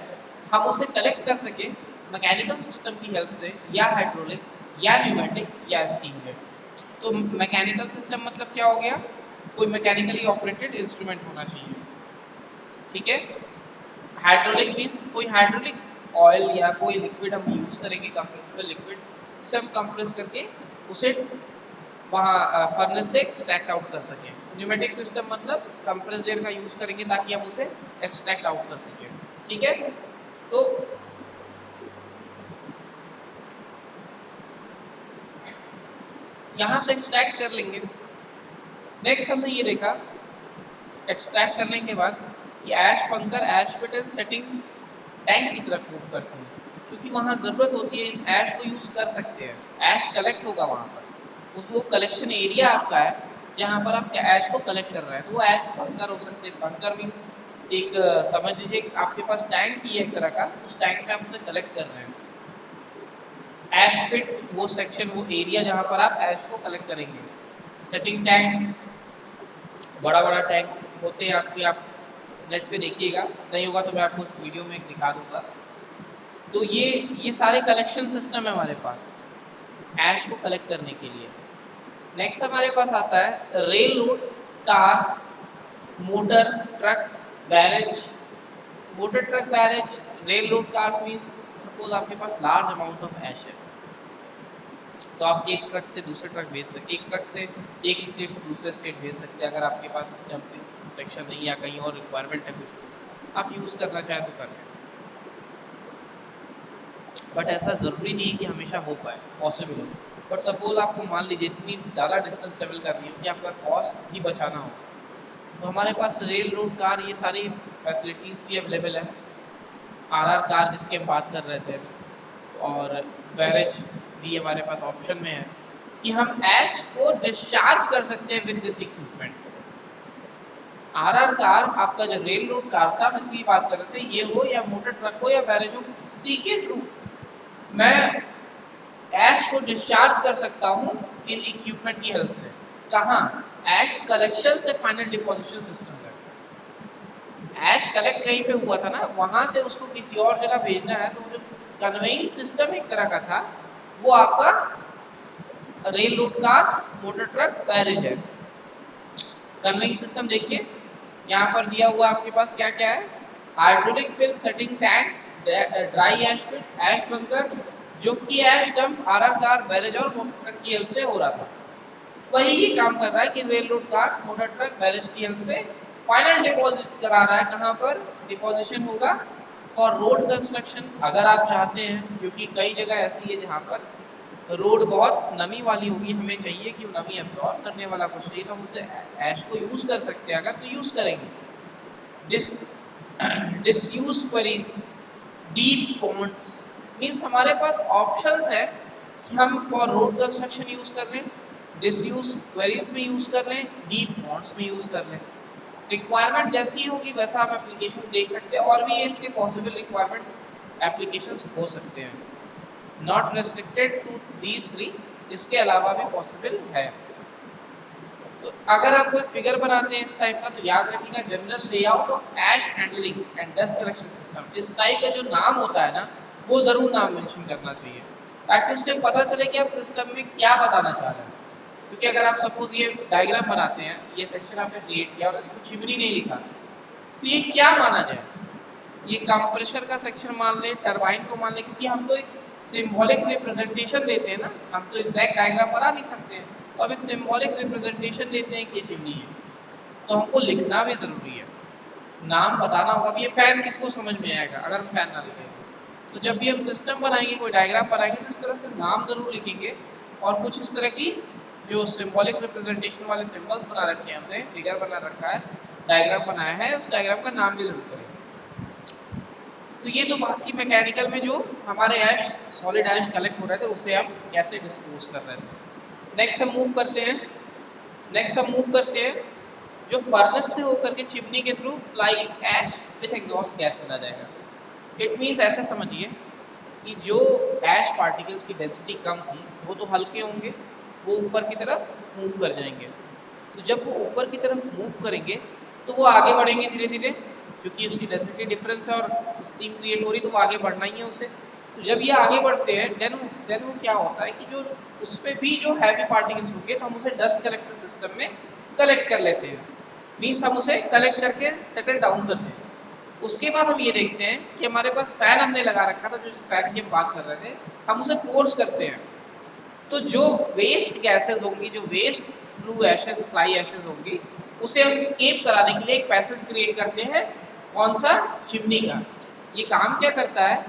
हम उसे कलेक्ट कर सके मैकेनिकल सिस्टम की हेल्प से, या हाइड्रोलिक, या न्यूमेटिक, या स्टीम जेट। तो मैकेनिकल सिस्टम मतलब क्या हो गया कोई मैकेनिकली ऑपरेटेड इंस्ट्रूमेंट होना चाहिए, ठीक है। हाइड्रोलिक मीन्स कोई हाइड्रोलिक ऑयल या कोई लिक्विड हम यूज करेंगे, कंप्रेसिबल लिक्विड, जिसे हम कंप्रेस करके उसे वहाँ फर्नेस से एक्सट्रैक्ट आउट कर सकें। न्यूमेटिक सिस्टम मतलब कंप्रेस्ड एयर का यूज करेंगे ताकि हम उसे एक्सट्रैक्ट आउट कर सकें, ठीक है। तो यहाँ से एक्सट्रैक्ट कर लेंगे। नेक्स्ट हमने ये देखा एक्सट्रैक्ट करने के बाद कि ऐश बंकर ऐश पिट सेटिंग टैंक की तरफ मूव करते हैं, क्योंकि वहाँ ज़रूरत होती है इन ऐश को यूज़ कर सकते हैं, ऐश कलेक्ट होगा वहाँ पर, उस वो कलेक्शन एरिया आपका है जहाँ पर आप ऐश को कलेक्ट कर रहे हैं, तो वो ऐश बंकर हो सकते हैं। बंकर मीन्स एक समझ लीजिए आपके पास टैंक ही है एक तरह का, उस टैंक में आप उसे कलेक्ट कर रहे हैं। ऐश पिट वो सेक्शन, वो एरिया जहाँ पर आप ऐश को कलेक्ट करेंगे। सेटिंग टैंक, बड़ा बड़ा टैंक होते हैं आपके, आप नेट पे देखिएगा, नहीं होगा तो मैं आपको उस वीडियो में दिखा दूंगा। तो ये सारे कलेक्शन सिस्टम है हमारे पास ऐश को कलेक्ट करने के लिए। नेक्स्ट हमारे पास आता है rail road, cars, motor truck barrage. Motor truck barrage, rail road cars means suppose आपके पास लार्ज अमाउंट ऑफ ऐश है, तो आप एक ट्रक से दूसरे ट्रक भेज सकते, एक ट्रक से एक स्टेट से दूसरे स्टेट भेज सकते हैं। अगर आपके पास डंपिंग सेक्शन नहीं या कहीं और रिक्वायरमेंट है कुछ, आप यूज़ करना चाहें तो कर लें, बट ऐसा ज़रूरी नहीं है कि हमेशा हो पाए, पॉसिबल हो। बट सपोज आपको मान लीजिए इतनी ज़्यादा डिस्टेंस ट्रेवल करनी हो कि आपका कॉस्ट भी बचाना हो, तो हमारे पास रेल रोड कार ये सारी फैसिलिटीज़ भी अवेलेबल है। आरआर कार जिसकी हम बात कर रहे थे, और बैरेज भी हमारे पास ऑप्शन में है कि हम ऐश को डिस्चार्ज कर सकते हैं with this equipment. RR car आपका जो रेल रोड कार था, हम इसकी बात कर रहे थे, ये हो या मोटर ट्रक हो या बैरेज हो, किसी के थ्रू मैं ऐश को डिस्चार्ज कर सकता हूँ इन इक्विपमेंट की हेल्प से। कहाँ? ऐश कलेक्शन से फाइनल डिपोजिशन सिस्टम तक। ऐश कलेक्ट कहीं पे हुआ था ना, वहां से उसको किसी और जगह भेजना है, तो जो कन्वेइंग सिस्टम एक तरह का था, वो आपका rail road cars, motor truck, barrage है। कन्वेइंग सिस्टम देखिए, यहाँ पर दिया हुआ आपके पास क्या क्या है, hydraulic fill setting tank, dry ash pit, ash bunker, जो कि ash dump RR car, barrage और मोटर ट्रक की हेल्प से हो रहा था, वही ये काम कर रहा है कि rail road cars, motor truck, barrage की हेल्प से फाइनल डिपॉजिट करा रहा है। कहाँ पर डिपॉजिशन होगा? और रोड कंस्ट्रक्शन अगर आप चाहते हैं, क्योंकि कई जगह ऐसी है जहाँ पर रोड बहुत नमी वाली होगी, हमें चाहिए कि नमी एब्जॉर्ब करने वाला कुछ चाहिए, तो हम उसे ऐश को यूज़ कर सकते हैं, अगर तो यूज़ करेंगे। Disused quarries, deep ponds means हमारे पास ऑप्शंस है कि हम फॉर रोड कंस्ट्रक्शन यूज़ कर लें, डिसयूज क्वेरीज में यूज़ कर लें, डीप पॉन्ड्स में यूज़ कर लें। रिक्वायरमेंट जैसी ही होगी वैसा आप एप्लीकेशन देख सकते हैं, और भी इसके पॉसिबल रिक्वायरमेंट्स एप्लीकेशंस हो सकते हैं, not restricted to these three, इसके अलावा भी पॉसिबल है। तो अगर आप कोई फिगर बनाते हैं इस टाइप का, तो याद रखिएगा general layout of ash handling and dust collection system, इस टाइप का जो नाम होता है ना, वो जरूर नाम मेंशन करना चाहिए, ताकि उससे पता चले कि आप सिस्टम में क्या बताना चाह रहे हैं। क्योंकि अगर आप सपोज ये डायग्राम बनाते हैं, ये सेक्शन आपने क्रिएट किया और इसको चिमनी नहीं लिखा, तो ये क्या माना जाए? ये कंप्रेशर का सेक्शन मान ले, टरबाइन को मान ले, क्योंकि हम तो एक सिंबॉलिक रिप्रेजेंटेशन देते हैं ना, हम तो एग्जैक्ट डायग्राम बना नहीं सकते हैं, और एक सिंबॉलिक रिप्रेजेंटेशन देते हैं कि ये चिमनी है, तो हमको लिखना भी ज़रूरी है, नाम बताना होगा। अब ये फैन किसको समझ में आएगा अगर हम फैन ना लिखें? तो जब भी हम सिस्टम बनाएंगे, कोई डायग्राम बनाएंगे, तो इस तरह से नाम ज़रूर लिखेंगे, और कुछ इस तरह की जो सिंबॉलिक रिप्रेजेंटेशन वाले सिंबल्स बना रखे हैं हमने, फिगर बना रखा है, डायग्राम बनाया है, उस डायग्राम का नाम भी जरूर करेंगे। तो ये तो बात थी मैकेनिकल में, जो हमारे ऐश, सॉलिड ऐश कलेक्ट हो रहे थे, उसे हम कैसे डिस्पोज कर रहे थे। नेक्स्ट हम मूव करते हैं जो फर्नेस से होकर के चिमनी के through fly ash with exhaust gas चला जाएगा। इट मीन्स ऐसा समझिए कि जो ऐश पार्टिकल्स की डेंसिटी कम थी, वो तो हल्के होंगे, वो ऊपर की तरफ मूव कर जाएंगे। तो जब वो ऊपर की तरफ मूव करेंगे, तो वो आगे बढ़ेंगे धीरे धीरे, क्योंकि उसकी डेंसिटी डिफरेंस है और स्टीम क्रिएट हो रही, तो वो आगे बढ़ना ही है उसे। तो जब ये आगे बढ़ते हैं, देन वो क्या होता है कि जो उस पर भी जो हैवी पार्टिकल्स होंगे, तो हम उसे डस्ट कलेक्टर सिस्टम में कलेक्ट कर लेते हैं, मीन्स हम उसे कलेक्ट करके सेटल डाउन करते हैं। उसके बाद हम ये देखते हैं कि हमारे पास फैन हमने लगा रखा था, जो इस फैन की हम बात कर रहे थे, हम उसे फोर्स करते हैं तो जो वेस्ट गैसेस होंगी, जो waste flue ashes, fly ashes होंगी, उसे हम स्केप कराने के लिए एक पैसेज क्रिएट करते हैं। कौन सा? चिमनी का। ये काम क्या करता है?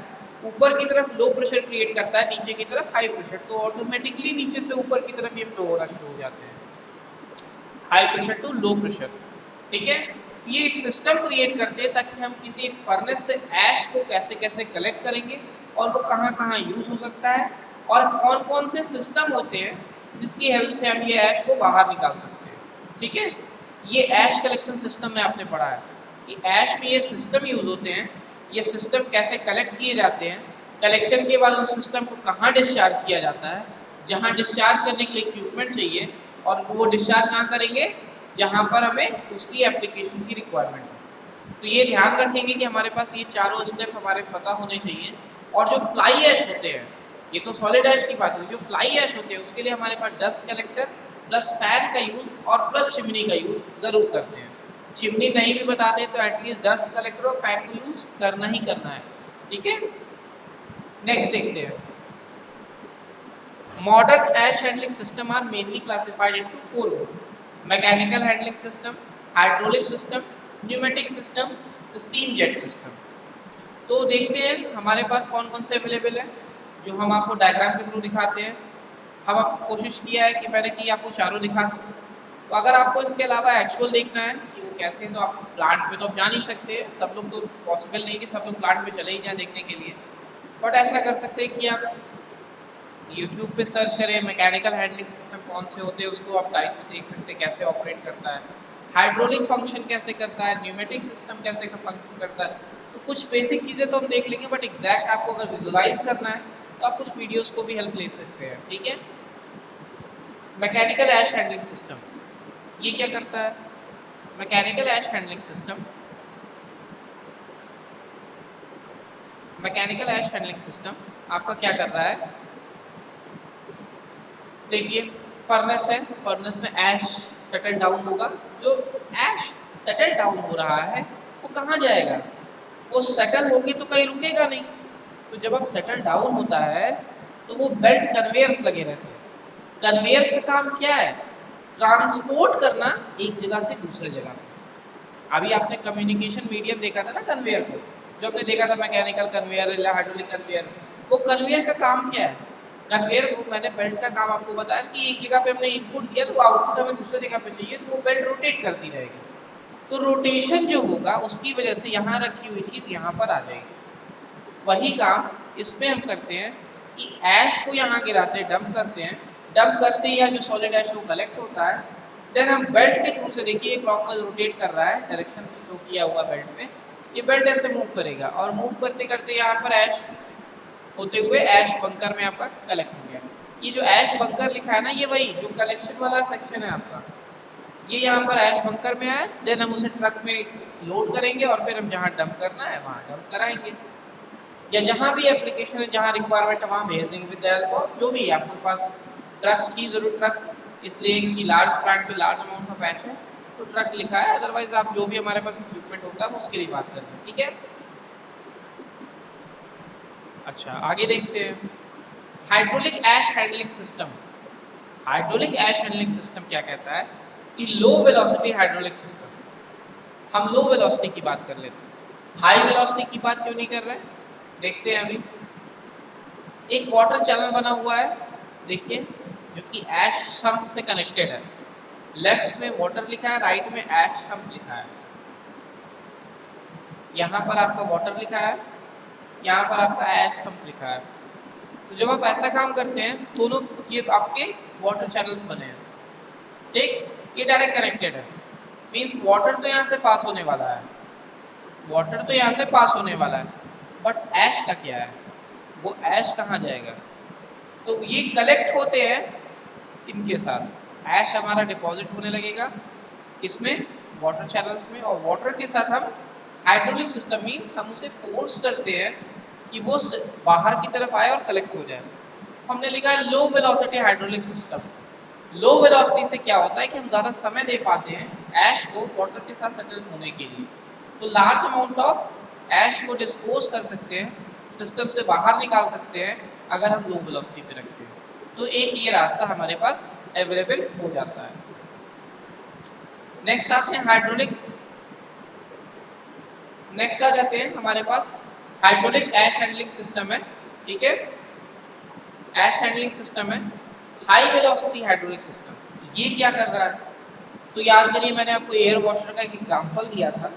ऊपर की तरफ लो प्रेशर क्रिएट करता है, नीचे की तरफ हाई प्रेशर, तो ऑटोमेटिकली नीचे से ऊपर की तरफ ये फ्लो होना शुरू हो जाते हैं, high pressure to low pressure. ठीक है, ये एक सिस्टम क्रिएट करते हैं ताकि हम किसी एक फर्नेस से ऐश को कैसे कैसे कलेक्ट करेंगे और वो कहाँ कहाँ यूज हो सकता है, और कौन कौन से सिस्टम होते हैं जिसकी हेल्प से हम ये ऐश को बाहर निकाल सकते हैं। ठीक है, ये ऐश कलेक्शन सिस्टम में आपने पढ़ा है कि ऐश में ये सिस्टम यूज होते हैं, ये सिस्टम कैसे कलेक्ट किए जाते हैं, कलेक्शन के बाद उस सिस्टम को कहाँ डिस्चार्ज किया जाता है, जहाँ डिस्चार्ज करने के लिए इक्विपमेंट चाहिए, और वो डिस्चार्ज कहाँ करेंगे? जहाँ पर हमें उसकी एप्लीकेशन की रिक्वायरमेंट है। तो ये ध्यान रखेंगे कि हमारे पास ये चारों स्टेप हमारे पता होने चाहिए। और जो फ्लाई ऐश होते हैं, ये तो सॉलिड ऐश की बात है, जो फ्लाई ऐश होते हैं उसके लिए हमारे पास डस्ट कलेक्टर प्लस फैन का यूज और प्लस चिमनी का यूज जरूर करते हैं। चिमनी नहीं भी बताते तो एटलीस्ट डस्ट कलेक्टर और फैन को यूज करना ही करना है। ठीक है, नेक्स्ट देखते हैं। Modern ash handling system are mainly classified into four groups: mechanical handling system, hydraulic system, pneumatic system, steam jet system। तो देखते हैं हमारे पास कौन कौन से अवेलेबल है, जो हम आपको डायग्राम के थ्रू दिखाते हैं। हम आपको कोशिश किया है कि मैंने कि आपको चारों दिखा सकूं। तो अगर आपको इसके अलावा एक्चुअल देखना है कि वो कैसे हैं, तो आप प्लांट में तो आप जा नहीं सकते, सब लोग तो पॉसिबल नहीं कि सब लोग प्लांट में चले ही जाएं देखने के लिए, बट ऐसा कर सकते हैं कि आप यूट्यूब पे सर्च करें मैकेनिकल हैंडलिंग सिस्टम कौन से होते हैं, उसको आप टाइप्स देख सकते हैं कैसे ऑपरेट करता है, हाइड्रोलिक फंक्शन कैसे करता है, न्यूमेटिक सिस्टम कैसे फंक्शन करता है। तो कुछ बेसिक चीज़ें तो हम देख लेंगे, बट एग्जैक्ट आपको अगर विजुलाइज करना है तो आप कुछ वीडियोस को भी हेल्प ले सकते हैं। ठीक है, मैकेनिकल ऐश हैंडलिंग सिस्टम ये क्या करता है? मैकेनिकल ऐश हैंडलिंग सिस्टम, मैकेनिकल ऐश हैंडलिंग सिस्टम आपका क्या कर रहा है? देखिए, फर्नेस है, फर्नेस में ऐश सेटल डाउन होगा, जो ऐश सेटल डाउन हो रहा है वो कहाँ जाएगा? वो सेटल होके तो कहीं रुकेगा नहीं। तो जब अब सेटल डाउन होता है तो वो बेल्ट कन्वेयर्स लगे रहते हैं। कन्वेयर्स का काम क्या है? ट्रांसपोर्ट करना एक जगह से दूसरे जगह। अभी आपने कम्युनिकेशन मीडियम देखा था ना कन्वेयर को, जो आपने देखा था मैकेनिकल कन्वेयर या हाइड्रोलिक कन्वेयर, वो कन्वेयर का काम क्या है? कन्वेयर को मैंने बेल्ट का काम आपको बताया कि एक जगह पे हमने इनपुट दिया तो आउटपुट हमें दूसरे जगह पे चाहिए, तो वो बेल्ट रोटेट करती रहेगी। तो रोटेशन जो होगा उसकी वजह से यहाँ रखी हुई चीज़ यहाँ पर आ जाएगी। वही काम इसमें हम करते हैं कि ऐश को यहाँ गिराते हैं, डंप करते हैं, डंप करते हैं या जो सॉलिड ऐश वो कलेक्ट होता है, देन हम बेल्ट के थ्रू से देखिए क्लॉकवाइज रोटेट कर रहा है, डायरेक्शन शो किया हुआ बेल्ट में, ये बेल्ट ऐसे मूव करेगा और मूव करते करते यहाँ पर ऐश होते हुए ऐश बंकर में आपका कलेक्ट हो गया। ये जो ऐश बंकर लिखा है ना, ये वही जो कलेक्शन वाला सेक्शन है आपका, ये यहाँ पर ऐश बंकर में है। देन हम उसे ट्रक में लोड करेंगे और फिर हम जहाँ डंप करना है वहाँ डंप कराएंगे, या जहाँ भी एप्लीकेशन है, जहाँ रिक्वायरमेंट है वहाँ भेज देंगे विद द हेल्प ऑफ जो भी आपके पास ट्रक की जरूर, ट्रक इसलिए कि लार्ज प्लांट पे लार्ज अमाउंट ऑफ ऐश है तो ट्रक लिखा है, अदरवाइज आप जो भी हमारे पास इक्विपमेंट होता है उसके लिए बात करते हैं। ठीक है, अच्छा आगे देखते हैं। हाइड्रोलिक ऐश हैंडलिंग सिस्टम, हाइड्रोलिक ऐश हैंडलिंग सिस्टम क्या कहता है कि लो वेलोसिटी हाइड्रोलिक सिस्टम। हम लो वेलोसिटी की बात कर लेते हैं, हाई वेलोसिटी की बात क्यों नहीं कर रहे हैं? देखते हैं। अभी एक वाटर चैनल बना हुआ है, देखिए, जो कि ऐश सम्प से कनेक्टेड है। लेफ्ट में वाटर लिखा है, राइट में ऐश सम्प लिखा है। यहाँ पर आपका वाटर लिखा है, यहाँ पर आपका ऐश सम्प लिखा है। तो जब आप ऐसा काम करते हैं, दोनों ये आपके वाटर चैनल्स बने हैं, ठीक, ये डायरेक्ट कनेक्टेड है, मीन्स वाटर तो यहाँ से पास होने वाला है, वाटर तो यहाँ से पास होने वाला है, बट ऐश का क्या है? वो ऐश कहाँ जाएगा? तो ये कलेक्ट होते हैं इनके साथ, ऐश हमारा डिपॉजिट होने लगेगा इसमें वाटर चैनल्स में, और वाटर के साथ हम हाइड्रोलिक सिस्टम मीन्स हम उसे फोर्स करते हैं कि वो बाहर की तरफ आए और कलेक्ट हो जाए। हमने लिखा है लो वेलोसिटी हाइड्रोलिक सिस्टम। लो वेलोसिटी से क्या होता है कि हम ज़्यादा समय दे पाते हैं ऐश को वाटर के साथ सेटल होने के लिए, तो लार्ज अमाउंट ऑफ ऐश को डिस्पोज कर सकते हैं, सिस्टम से बाहर निकाल सकते हैं अगर हम लो वेलोसिटी पे रखते हैं। तो एक ये रास्ता हमारे पास अवेलेबल हो जाता है। नेक्स्ट आते हैं हाइड्रोलिक। नेक्स्ट आ जाते हैं हमारे पास हाइड्रोलिक ऐश हैंडलिंग सिस्टम है। ठीक है, ऐश हैंडलिंग सिस्टम है हाई वेलोसिटी हाइड्रोलिक सिस्टम। ये क्या कर रहा है, तो याद करिए मैंने आपको एयर वॉशर का एक एग्जांपल दिया था।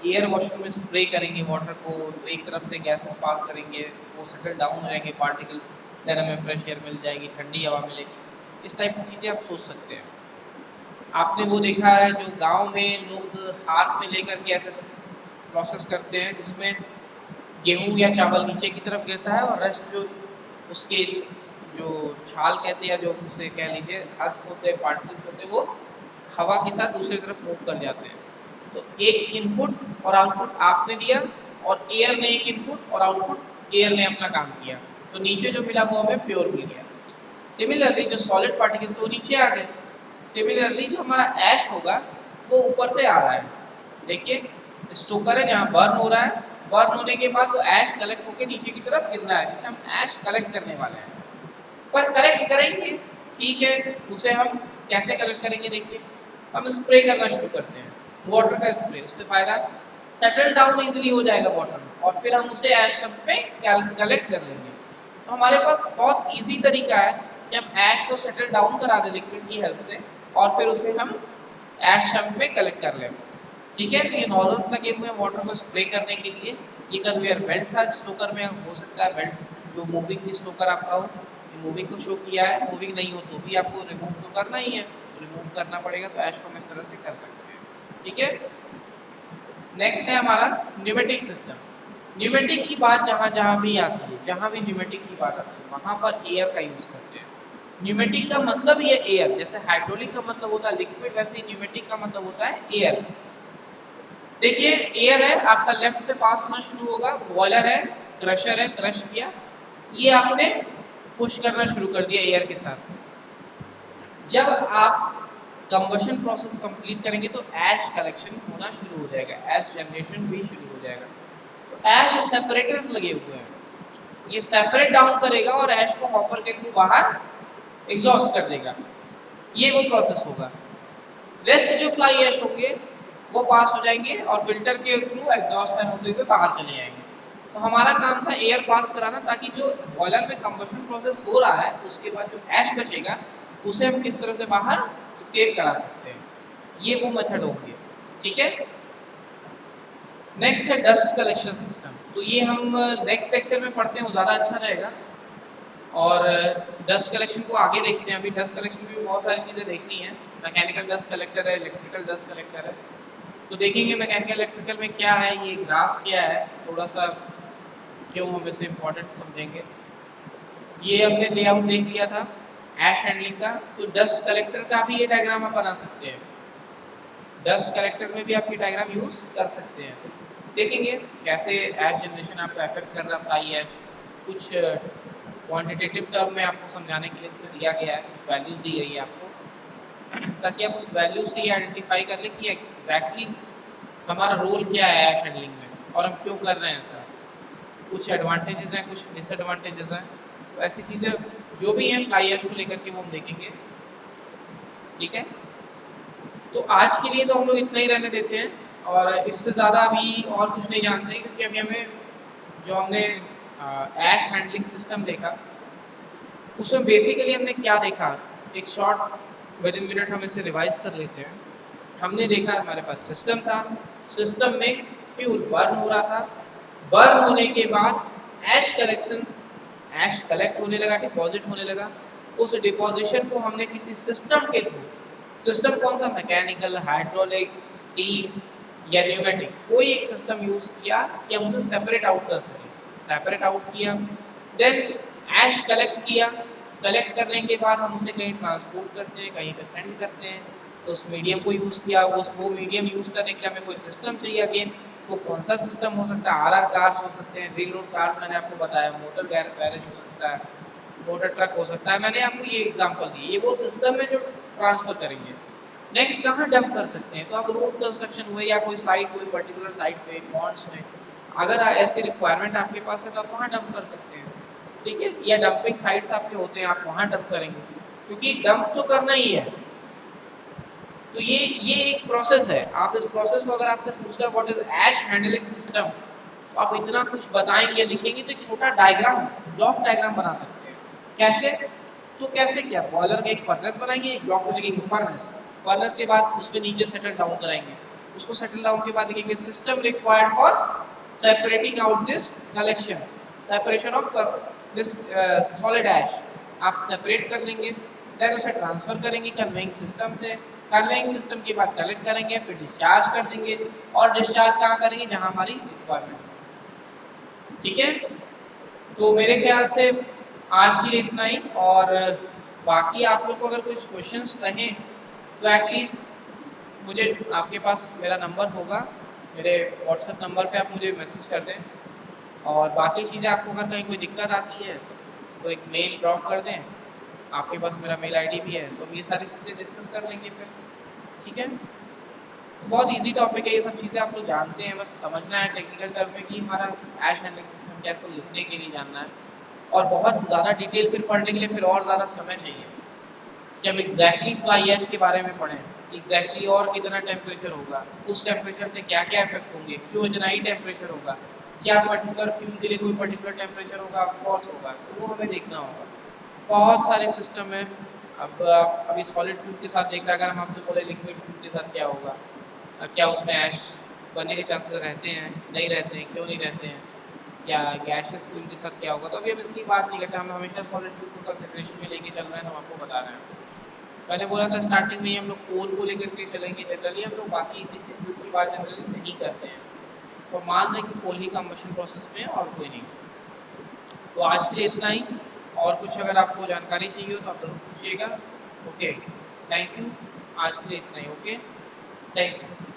एयर वॉशर में स्प्रे करेंगे वाटर को, तो एक तरफ से गैसेस पास करेंगे, वो सेटल डाउन हो जाएंगे पार्टिकल्स, देन हमें फ्रेश एयर मिल जाएगी, ठंडी हवा मिलेगी। इस टाइप की चीज़ें आप सोच सकते हैं। आपने वो देखा है जो गांव में लोग हाथ में लेकर के ऐसे प्रोसेस करते हैं जिसमें गेहूं या चावल नीचे की तरफ गिरता है और रेस्ट जो उसके जो छाल कहते हैं या जो उसे कह लीजिए हस्क होते हैं, पार्टिकल्स होते हैं, वो हवा के साथ दूसरी तरफ मूव कर जाते हैं। तो एक इनपुट और आउटपुट आपने दिया और एयर ने एक इनपुट और आउटपुट एयर ने अपना काम किया, तो नीचे जो मिला वो हमें प्योर मिल गया। सिमिलरली जो सॉलिड पार्टिकल्स वो नीचे आ गए। सिमिलरली जो हमारा ऐश होगा वो ऊपर से आ रहा है। देखिए स्टोकर है जहाँ बर्न हो रहा है, बर्न होने के बाद वो ऐश कलेक्ट होकर नीचे की तरफ गिरना है, जिसे हम ऐश कलेक्ट करने वाले हैं। पर कलेक्ट करेंगे, ठीक है, उसे हम कैसे कलेक्ट करेंगे? देखिए हम स्प्रे करना शुरू करते हैं, वाटर का स्प्रे। उससे फायदा सेटल डाउन इजीली हो जाएगा वाटर में और फिर हम उसे ऐश पे कलेक्ट कर लेंगे। तो हमारे पास बहुत इजी तरीका है कि हम ऐश को सेटल डाउन करा दें लिक्विड की हेल्प से और फिर उसे हम ऐश पे कलेक्ट कर लें। ठीक है, तो ये नॉजल्स लगे हुए हैं वाटर को स्प्रे करने के लिए। ये कन्वेयर बेल्ट था स्टोकर में, हो सकता है बेल्ट जो मूविंग स्टोकर आपका हो, मूविंग को शो किया है। मूविंग नहीं हो तो भी आपको रिमूव तो करना ही है, तो रिमूव करना पड़ेगा, तो ऐश को हम इस तरह से कर सकते हैं। ठीक है, नेक्स्ट है हमारा न्यूमेटिक सिस्टम। न्यूमेटिक की बात जहाँ जहाँ भी आती है, जहाँ भी न्यूमेटिक की बात आती है वहाँ पर एयर का यूज़ करते हैं। न्यूमेटिक का मतलब ये एयर, जैसे हाइड्रोलिक का मतलब होता है लिक्विड, वैसे ही न्यूमेटिक का मतलब होता है एयर। देखिए एयर है आपका लेफ्ट से पास होना शुरू होगा, बॉयलर है, क्रश किया, ये आपने पुश करना शुरू कर दिया एयर के साथ। जब आप कंबशन प्रोसेस कंप्लीट करेंगे तो ऐश कलेक्शन होना शुरू हो जाएगा, ऐश जनरेशन भी शुरू हो जाएगा। तो ऐश सेपरेटर्स लगे हुए हैं, ये सेपरेट डाउन करेगा और ऐश को हॉपर के थ्रू बाहर एग्जॉस्ट कर देगा। ये वो प्रोसेस होगा। रेस्ट जो फ्लाई ऐश होंगे वो पास हो जाएंगे और फिल्टर के थ्रू एग्जॉस्ट फैन होते हुए बाहर चले जाएंगे। तो हमारा काम था एयर पास कराना, ताकि जो बॉयलर में कंबशन प्रोसेस हो रहा है उसके बाद जो ऐश बचेगा उसे हम किस तरह से बाहर स्केप करा सकते हैं, ये वो मेथड होंगे। ठीक है, नेक्स्ट है डस्ट कलेक्शन सिस्टम। तो ये हम नेक्स्ट लेक्चर में पढ़ते हैं, वो ज़्यादा अच्छा रहेगा। और डस्ट कलेक्शन को आगे देखते हैं। अभी डस्ट कलेक्शन में भी बहुत सारी चीज़ें देखनी है। मैकेनिकल डस्ट कलेक्टर है, इलेक्ट्रिकल डस्ट कलेक्टर है, तो देखेंगे मैकेनिकल इलेक्ट्रिकल में क्या है, ये ग्राफ क्या है, थोड़ा सा क्यों हम इसे इम्पोर्टेंट समझेंगे। ये हमने लेआउट देख लिया था ऐश हैंडलिंग का, तो डस्ट कलेक्टर का भी ये डायग्राम हम बना सकते हैं। डस्ट कलेक्टर में भी आप ये डायग्राम यूज़ कर सकते हैं। देखेंगे कैसे ऐश जनरेशन आपका इफेक्ट कर रहा है, फ्लाई ऐश। कुछ क्वांटिटेटिव टर्म में आपको समझाने के लिए इसमें दिया गया है, कुछ वैल्यूज़ दी गई है आपको, ताकि आप उस वैल्यू से ही आइडेंटिफाई कर लें कि एग्जैक्टली हमारा रोल क्या है ऐश हैंडलिंग में और हम क्यों कर रहे हैं ऐसा। कुछ एडवांटेजेस हैं, कुछ डिसएडवांटेजेस हैं, तो ऐसी चीज़ें जो भी हैं फ्लाई ऐश को लेकर के वो हम देखेंगे। ठीक है, तो आज के लिए तो हम लोग इतना ही रहने देते हैं और इससे ज़्यादा अभी और कुछ नहीं जानते, क्योंकि अभी हमें जो हमने ऐश हैंडलिंग सिस्टम देखा उसमें बेसिकली हमने क्या देखा, एक शॉर्ट विद इन मिनट हम इसे रिवाइज कर लेते हैं। हमने देखा हमारे पास सिस्टम था, सिस्टम में फ्यूल बर्न हो रहा था, बर्न होने के बाद ऐश कलेक्शन, ऐश कलेक्ट होने लगा, डिपॉजिट होने लगा। उस डिपॉजिशन को हमने किसी सिस्टम के थ्रू, सिस्टम कौन सा, मैकेनिकल, हाइड्रोलिक, स्टीम या न्यूमेटिक, कोई एक सिस्टम यूज किया कि हम उसे सेपरेट आउट कर सकें। सेपरेट आउट किया, देन ऐश कलेक्ट किया, कलेक्ट करने के बाद हम उसे कहीं ट्रांसपोर्ट करते हैं, कहीं पे सेंड करते हैं। तो उस मीडियम को यूज़ किया, उस वो मीडियम यूज़ करने के लिए हमें कोई सिस्टम चाहिए। अगेन वो कौन सा सिस्टम हो सकता है, आरआर कार्स हो सकते हैं, ड्रिल रोड कार्स मैंने आपको बताया, मोटर गैरेज हो सकता है, मोटर ट्रक हो सकता है, मैंने आपको ये एग्जांपल दी। ये वो सिस्टम है जो ट्रांसफर करेंगे। नेक्स्ट कहाँ डंप कर सकते हैं, तो आप रोड कंस्ट्रक्शन हुए या कोई साइट, कोई पर्टिकुलर साइट पे, पॉन्ड्स में, अगर ऐसी रिक्वायरमेंट आपके पास है तो आप वहाँ डंप कर सकते हैं, ठीक है। या डंपिंग साइट्स आपके होते हैं, आप वहाँ डंप करेंगे, क्योंकि डंप तो करना ही है। तो ये एक प्रोसेस है। आप इस प्रोसेस को अगर आपसे पूछता है what is ash handling system, तो आप इतना कुछ बताएंगे, लिखेंगे, तो एक छोटा डायग्राम, ब्लॉक डायग्राम बना सकते हैं। कैसे? तो कैसे क्या, बॉयलर का एक फर्नेस बनाएंगे, एक ब्लॉक में लिखेंगे फर्नेस, फर्नेस के बाद उसके नीचे सेटल डाउन कराएंगे, उसको सेटल डाउन के बाद लिखेंगे system required for separating out this collection, separation of this solid ash, आप सेपरेट कर लेंगे, देन उसे ट्रांसफर करेंगे कन्वेइंग सिस्टम से, कन्वेइंग सिस्टम के बाद कलेक्ट करेंगे, फिर डिस्चार्ज कर देंगे, और डिस्चार्ज कहाँ करेंगे, जहाँ हमारी रिक्वायरमेंट, ठीक है। तो मेरे ख्याल से आज के लिए इतना ही, और बाकी आप लोग को अगर कुछ क्वेश्चंस रहें तो एटलीस्ट मुझे, आपके पास मेरा नंबर होगा, मेरे व्हाट्सएप नंबर पे आप मुझे मैसेज कर दें, और बाकी चीज़ें आपको अगर कहीं कोई दिक्कत आती है तो एक मेल ड्रॉप कर दें, आपके पास मेरा मेल आईडी भी है, तो हम ये सारी चीज़ें डिस्कस कर लेंगे फिर से, ठीक है। तो बहुत इजी टॉपिक है, ये सब चीज़ें आप लोग जानते हैं, बस समझना है टेक्निकल टर्म में कि हमारा ऐश हैंडलिंग सिस्टम क्या है, इसको लिखने के लिए जानना है, और बहुत ज़्यादा डिटेल फिर पढ़ने के लिए फिर और ज़्यादा समय चाहिए कि हम एग्जैक्टली फ्लाई ऐश के बारे में पढ़ें, एग्जैक्टली और कितना टेम्परेचर होगा, उस टेम्परेचर से क्या क्या इफेक्ट होंगे, क्यों इतना ही टेम्परेचर होगा, क्या पर्टिकुलर फ्यूल के लिए कोई पर्टिकुलर टेम्परेचर होगा, ऑफकोर्स होगा, तो वो हमें देखना होगा। बहुत सारे सिस्टम है। अब अभी सॉलिड फ्यूल के साथ देख रहा, अगर हम आपसे बोले लिक्विड फ्यूल के साथ क्या होगा, क्या उसमें ऐश बनने के चांसेस रहते हैं, नहीं रहते हैं, क्यों नहीं रहते हैं, या गैसेस फ्यूल के साथ क्या होगा, तो अभी हम इसकी बात नहीं करते, हम हमेशा सॉलिड फ्यूल को कंसिडरेशन में लेके चल रहे हैं, हम आपको बता रहे हैं। मैंने बोला था स्टार्टिंग में ही हम लोग कोल को लेकर के चलेंगे, जनरली हम लोग बाकी किसी फ्यूल की बात जनरली नहीं करते हैं, तो मान लें कि कोल ही कंबशन प्रोसेस में है और कोई नहीं। तो आज के लिए इतना ही, और कुछ अगर आपको जानकारी चाहिए हो तो आप जरूर पूछिएगा। Okay, thank you. आज के लिए इतना ही। Okay, thank you.